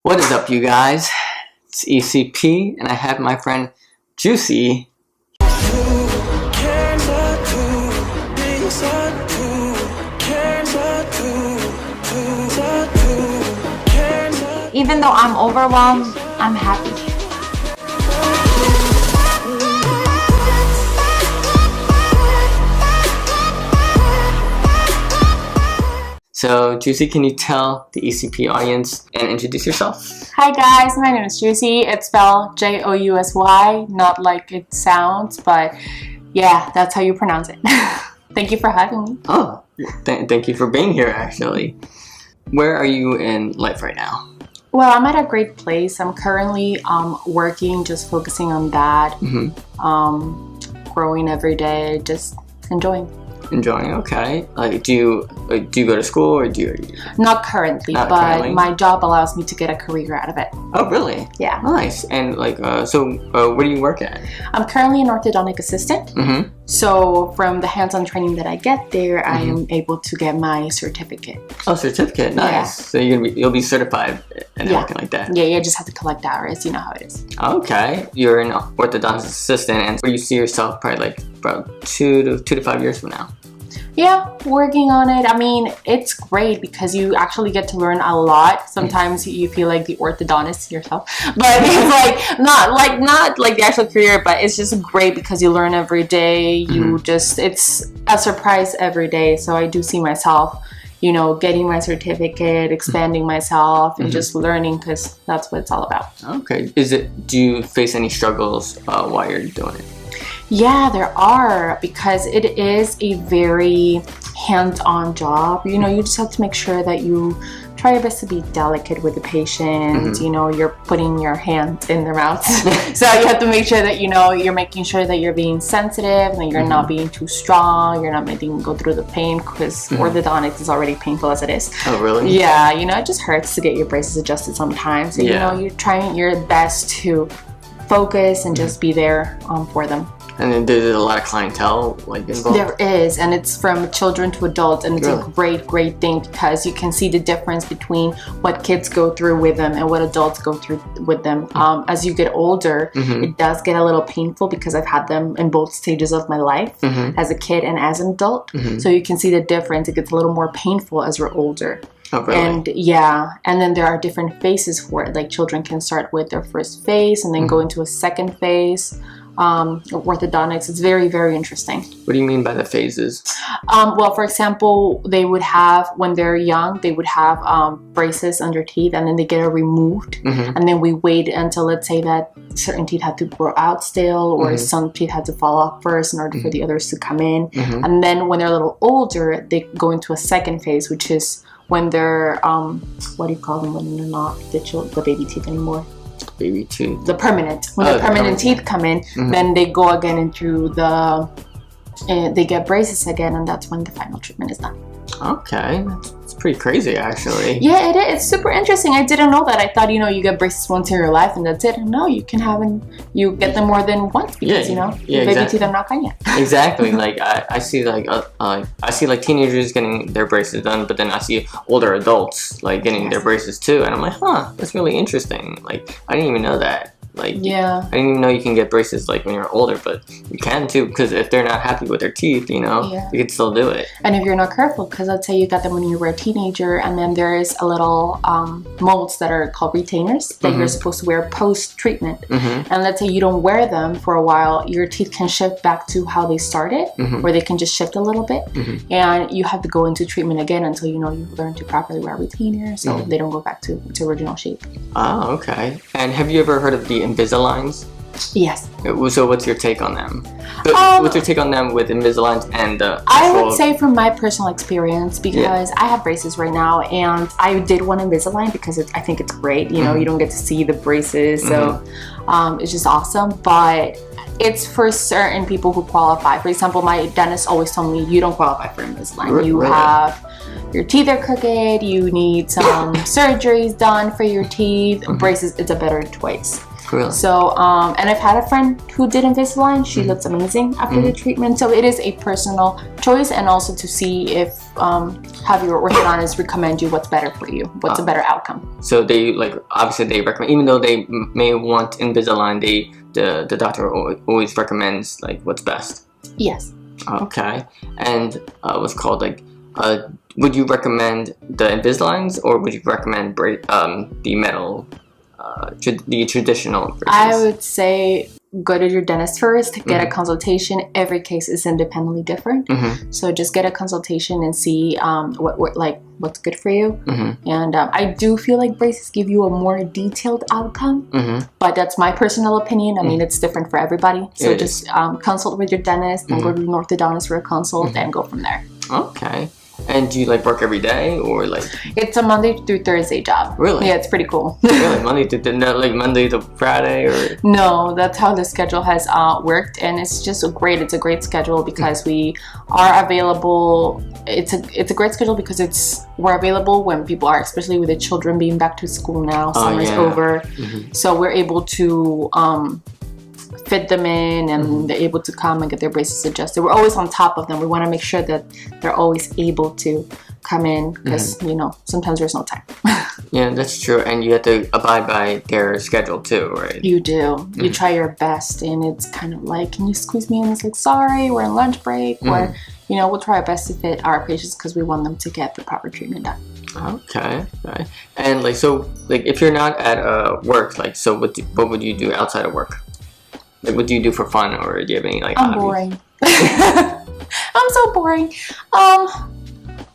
What is up, you guys? It's ECP, and I have my friend Jousy. Even though I'm overwhelmed, I'm happy. So, Jousy, can you tell the ECP audience and introduce yourself? Hi guys, my name is Jousy. It's spelled Jousy, not like it sounds, but yeah, that's how you pronounce it. Thank you for having me. Oh, thank you for being here, actually. Where are you in life right now? Well, I'm at a great place. I'm currently working, just focusing on that. Growing every day, just enjoying. Enjoying, okay. Like, do you go to school or do you? Not currently, but currently? My job allows me to get a career out of it. Oh, really? Yeah. Nice. And like, where do you work at? I'm currently an orthodontic assistant. So from the hands-on training that I get there, I am able to get my certificate. Oh, certificate, nice. Yeah. So you'll be certified and everything like that. Yeah, you just have to collect hours. You know how it is. Okay, you're an orthodontist assistant, and where do you see yourself probably like about 2 to 5 years from now? Yeah, working on it. I mean, it's great because you actually get to learn a lot. Sometimes you feel like the orthodontist yourself, but it's not like the actual career, but it's just great because you learn every day. It's a surprise every day. So I do see myself, getting my certificate, expanding myself, and just learning, because that's what it's all about. Okay. Do you face any struggles while you're doing it? Yeah, there are, because it is a very hands-on job. You just have to make sure that you try your best to be delicate with the patient. You're putting your hand in their mouth. So you have to make sure that, you're making sure that you're being sensitive and you're not being too strong. You're not making them go through the pain, because orthodontics is already painful as it is. Oh, really? Yeah, it just hurts to get your braces adjusted sometimes. So, you're trying your best to focus and just be there for them. And then there's a lot of clientele involved? There is, and it's from children to adults, and it's a great thing, because you can see the difference between what kids go through with them and what adults go through with them. As you get older, it does get a little painful, because I've had them in both stages of my life, as a kid and as an adult. So you can see the difference. It gets a little more painful as we're older. Oh, really? And then there are different phases for it. Like, children can start with their first phase and then go into a second phase. Orthodontics, it's very, very interesting. What do you mean by the phases? Well, for example, they would have, when they're young, they would have braces under teeth, and then they get it removed, and then we wait until, let's say that certain teeth had to grow out still, or some teeth had to fall off first in order for the others to come in. And then when they're a little older, they go into a second phase, which is when they're what do you call them when they're not the baby teeth anymore? Baby teeth. The permanent. When the permanent teeth come in, then they go again into they get braces again, and that's when the final treatment is done. Okay, that's pretty crazy, actually. Yeah, it is. It's super interesting. I didn't know that. I thought, you get braces once in your life and that's it. No, you can have you get them more than once, because baby teeth are not gone yet. Exactly. Like I see teenagers getting their braces done, but then I see older adults getting their braces too, and I'm like, that's really interesting. Like, I didn't even know that. I didn't even know you can get braces when you're older, but you can too, because if they're not happy with their teeth, you can still do it. And if you're not careful, because let's say you got them when you were a teenager, and then there's a little molds that are called retainers that you're supposed to wear post-treatment. And let's say you don't wear them for a while, your teeth can shift back to how they started, or they can just shift a little bit, and you have to go into treatment again until you learn to properly wear retainers, so they don't go back to original shape. Oh, okay. And have you ever heard of the Invisaligns? Yes. So what's your take on them? What's your take on them with Invisalign and I would say, from my personal experience, because I have braces right now, and I did one Invisalign because I think it's great. You don't get to see the braces, so it's just awesome. But it's for certain people who qualify. For example, my dentist always told me, you don't qualify for Invisalign. You have your teeth are crooked. You need some surgeries done for your teeth. Braces, it's a better choice. Really? So, and I've had a friend who did Invisalign. She looks amazing after the treatment. So it is a personal choice, and also to see if have your orthodontist recommend you what's better for you, what's a better outcome. So they obviously they recommend, even though they may want Invisalign, the doctor always recommends what's best. Yes. Okay. And what's called would you recommend the Invisaligns, or would you recommend the metal, the traditional braces? I would say go to your dentist first, get a consultation. Every case is independently different, so just get a consultation and see what's good for you. And I do feel like braces give you a more detailed outcome, but that's my personal opinion. I mean, it's different for everybody. So just consult with your dentist, and go to an orthodontist for a consult, and go from there. Okay. And do you work every day, or It's a Monday through Thursday job. Really? Yeah, it's pretty cool. Really, Monday to Friday, or? No, that's how the schedule has worked, and it's just great. It's a great schedule because we are available. It's a great schedule because we're available when people are, especially with the children being back to school now. Summer's over, so we're able to fit them in, and they're able to come and get their braces adjusted. We're always on top of them. We want to make sure that they're always able to come in, because sometimes there's no time. Yeah, that's true, and you have to abide by their schedule too, right? You do. You try your best, and it's kind of like, can you squeeze me in? It's sorry, we're on lunch break, or we'll try our best to fit our patients because we want them to get the proper treatment done. Okay. And if you're not at work, so what would you do outside of work? What do you do for fun, or do you have any I'm hobbies? boring. I'm so boring.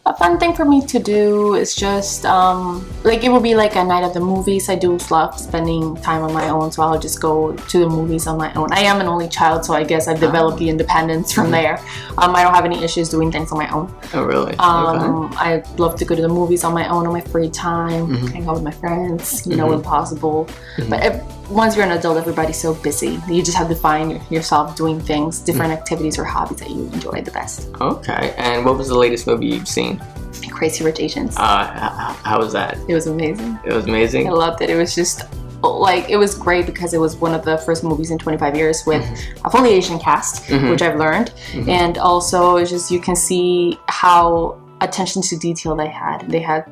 A fun thing for me to do is just it would be a night at the movies. I do love spending time on my own, so I'll just go to the movies on my own. I am an only child, so I guess I've developed the independence from there. I don't have any issues doing things on my own. Oh, really? Okay. I love to go to the movies on my own on my free time, hang out with my friends, when possible. But once you're an adult, everybody's so busy. You just have to find yourself doing things, different activities or hobbies that you enjoy the best. Okay. And what was the latest movie you've seen? Crazy Rich Asians. How was that? It was amazing. It was amazing? I loved it. It was just it was great because it was one of the first movies in 25 years with a fully Asian cast, which I've learned. And also it's just, you can see how attention to detail they had. They had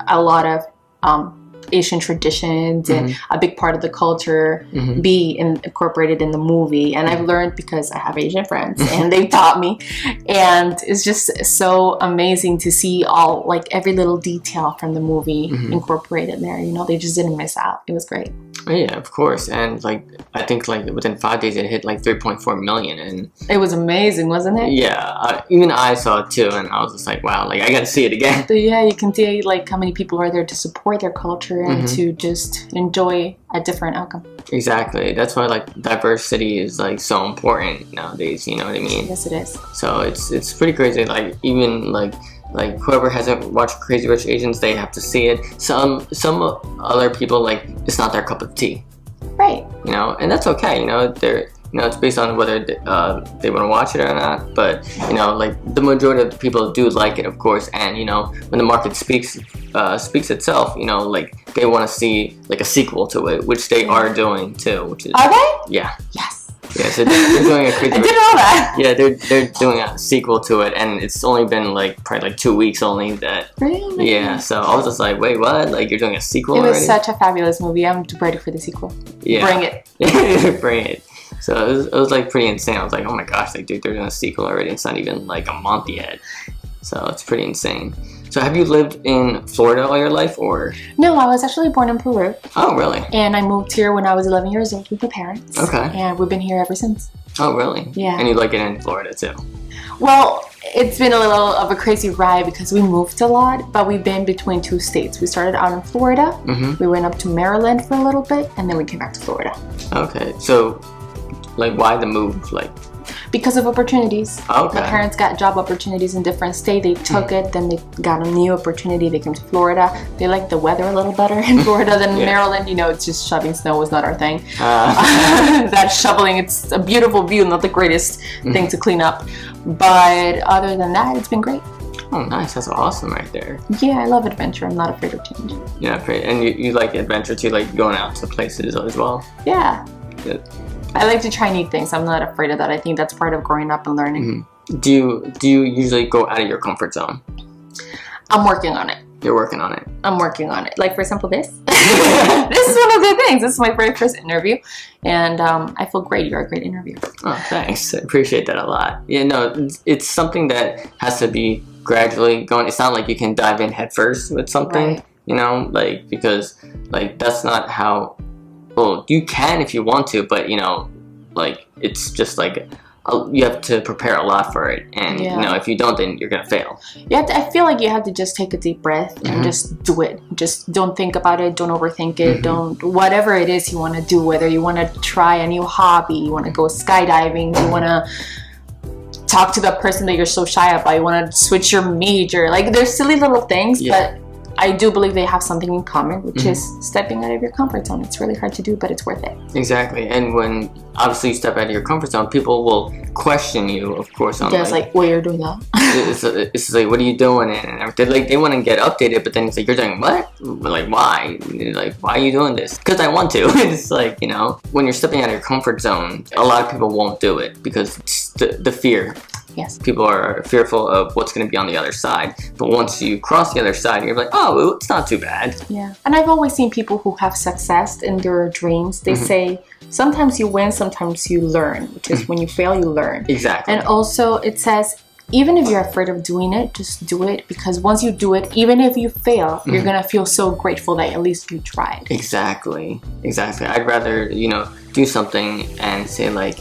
a lot of Asian traditions, and a big part of the culture be incorporated in the movie. And I've learned because I have Asian friends and they've taught me, and it's just so amazing to see all every little detail from the movie incorporated there. They just didn't miss out. It was great. Yeah, of course. And I think within 5 days it hit 3.4 million, and it was amazing, wasn't it? Yeah, even I saw it too, and I was just wow, I gotta see it again. So yeah, you can see how many people are there to support their culture and to just enjoy a different outcome. Exactly. That's why diversity is so important nowadays. You know what I mean? Yes, it is. So it's pretty crazy. Even whoever hasn't watched Crazy Rich Asians, they have to see it. Some other people it's not their cup of tea. Right. And that's okay. They're it's based on whether they want to watch it or not. But the majority of the people do like it, of course. And when the market speaks itself, they want to see a sequel to it, which they are doing too. Which is, are they? Yeah. Yes. Yeah, so they're doing a Crazy I didn't know that. Yeah, they're doing a sequel to it, and it's only been probably 2 weeks only that. Really? Yeah, so I was just wait, what? You're doing a sequel already? It was already? such a fabulous movie. I'm ready for the sequel. Yeah. Bring it. Bring it. So it was pretty insane. I was oh my gosh, dude, they're doing a sequel already. It's not even a month yet. So it's pretty insane. So have you lived in Florida all your life, or? No, I was actually born in Peru. Oh, really? And I moved here when I was 11 years old with my parents. Okay. And we've been here ever since. Oh, really? Yeah. And you like it in Florida too? Well, it's been a little of a crazy ride because we moved a lot, but we've been between 2 states. We started out in Florida. We went up to Maryland for a little bit, and then we came back to Florida. Okay. So, why the move? Because of opportunities. Okay. My parents got job opportunities in different states. They took it, then they got a new opportunity. They came to Florida. They liked the weather a little better in Florida than Maryland. It's just shoveling snow was not our thing. That shoveling, it's a beautiful view, not the greatest thing to clean up. But other than that, it's been great. Oh, nice. That's awesome right there. Yeah, I love adventure. I'm not afraid of change. Yeah, great. And you like adventure too, like going out to places as well? Yeah. Good. I like to try new things. I'm not afraid of that. I think that's part of growing up and learning. Mm-hmm. Do you usually go out of your comfort zone? I'm working on it. You're working on it. I'm working on it. Like, for example, this. This is one of the things. This is my very first interview. And I feel great. You're a great interviewer. Oh, thanks. I appreciate that a lot. Yeah, no, it's something that has to be gradually going. It's not like you can dive in head first with something, right. You know, like, because, like, that's not how, well, you can if you want to, but, you know, like, it's just like, you have to prepare a lot for it, and you know, if you don't, then you're gonna fail. I feel like you have to just take a deep breath and just do it. Just don't think about it, don't overthink it, don't, whatever it is you want to do, whether you want to try a new hobby, you want to go skydiving, you want to talk to the person that you're so shy about, you want to switch your major, like, there's silly little things, but I do believe they have something in common, which is stepping out of your comfort zone. It's really hard to do, but it's worth it. Exactly. And when obviously you step out of your comfort zone, people will question you, of course. On just like, well, you're doing that. it's like, what are you doing? And everything. Like, they want to get updated, but then it's like, you're doing what? Like, why? Like, why are you doing this? Because I want to. It's like, you know, when you're stepping out of your comfort zone, a lot of people won't do it because it's the fear. Yes. People are fearful of what's going to be on the other side. But once you cross the other side, you're like, oh, it's not too bad. Yeah. And I've always seen people who have success in their dreams. They say, sometimes you win, sometimes you learn. Which is when you fail, you learn. Exactly. And also it says, even if you're afraid of doing it, just do it. Because once you do it, even if you fail, you're going to feel so grateful that at least you tried. Exactly. I'd rather, you know, do something and say like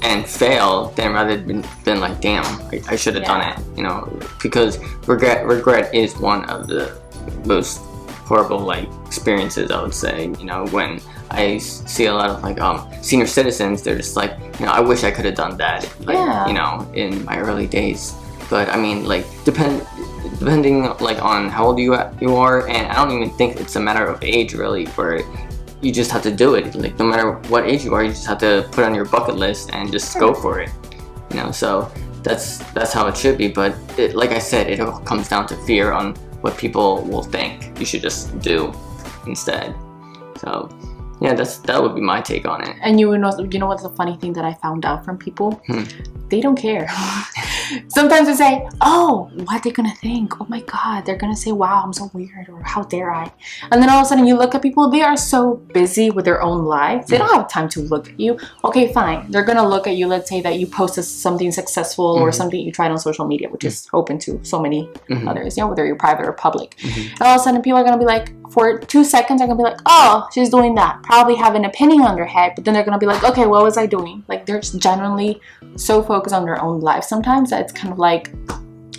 and fail than rather than like, damn, I should have done it, you know, because regret is one of the most horrible like experiences, I would say. You know, when I see a lot of like senior citizens, they're just like, you know, I wish I could have done that, like, you know, in my early days. But I mean, like, depending like on how old you are, and I don't even think it's a matter of age really, where you just have to do it. Like, no matter what age you are, you just have to put it on your bucket list and just go for it. You know, so that's how it should be. But like I said, it all comes down to fear on what people will think you should just do instead. So yeah, that would be my take on it. And you know what's the funny thing that I found out from people? They don't care. Sometimes they say, oh, what are they gonna think? Oh my god, they're gonna say, wow, I'm so weird, or how dare I? And then all of a sudden you look at people, they are so busy with their own lives, they don't have time to look at you. Okay, fine, they're gonna look at you. Let's say that you posted something successful or something you tried on social media, which is open to so many others, you know, whether you're private or public. And all of a sudden people are gonna be like, for 2 seconds they're gonna be like, oh, she's doing that, probably have an opinion on their head, but then they're gonna be like, okay, what was I doing? Like, they're genuinely so focused on their own life sometimes that it's kind of like,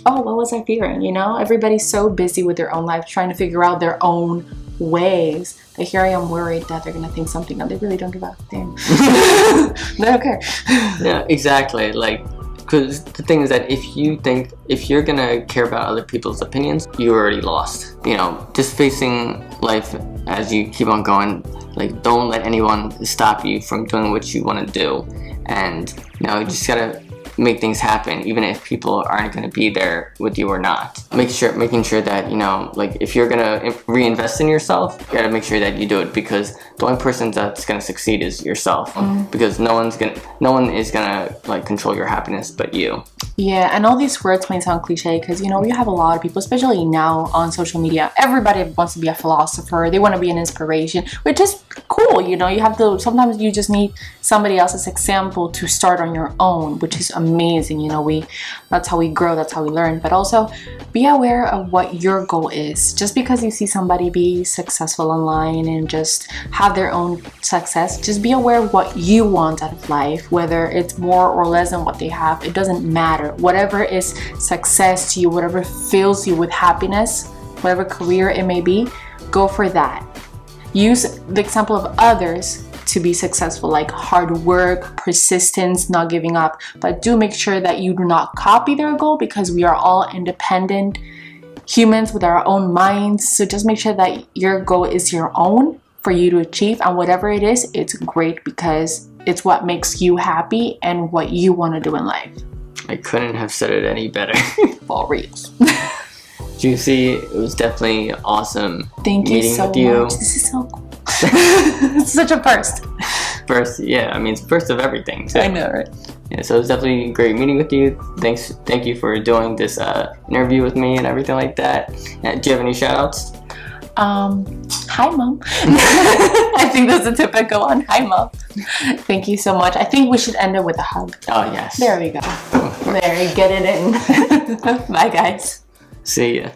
oh, what was I fearing? You know, everybody's so busy with their own life, trying to figure out their own ways, that here I am worried that they're gonna think something, and they really don't give a damn. They don't care. Yeah, exactly. Like, because the thing is that if you're gonna care about other people's opinions, you're already lost. You know, just facing life as you keep on going. Like, don't let anyone stop you from doing what you want to do. And, you know, you just gotta make things happen, even if people aren't going to be there with you or not. Making sure that, you know, like, if you're going to reinvest in yourself, you gotta make sure that you do it, because the only person that's going to succeed is yourself. Because no one is gonna like control your happiness but you. Yeah, and all these words might sound cliche because, you know, you have a lot of people, especially now on social media, everybody wants to be a philosopher, they want to be an inspiration, which is cool. You know, you have to, sometimes you just need somebody else's example to start on your own, which is amazing. You know, that's how we grow, that's how we learn. But also be aware of what your goal is. Just because you see somebody be successful online and just have their own success, just be aware of what you want out of life, whether it's more or less than what they have. It doesn't matter. Whatever is success to you, whatever fills you with happiness, whatever career it may be, go for that. Use the example of others to be successful, like hard work, persistence, not giving up. But do make sure that you do not copy their goal, because we are all independent humans with our own minds. So just make sure that your goal is your own for you to achieve, and whatever it is, it's great because it's what makes you happy and what you want to do in life. I couldn't have said it any better. For reals. Jousy, it was definitely awesome. Thank you so much. This is so cool. It's such a first. First, yeah. I mean, it's first of everything. So. I know, right? Yeah, so it was definitely great meeting with you. Thank you for doing this interview with me and everything like that. Do you have any shout outs? Hi, Mom. I think that's a typical one. Hi, Mom. Thank you so much. I think we should end it with a hug. Oh, yes. There we go. There, get it in. Bye, guys. See ya.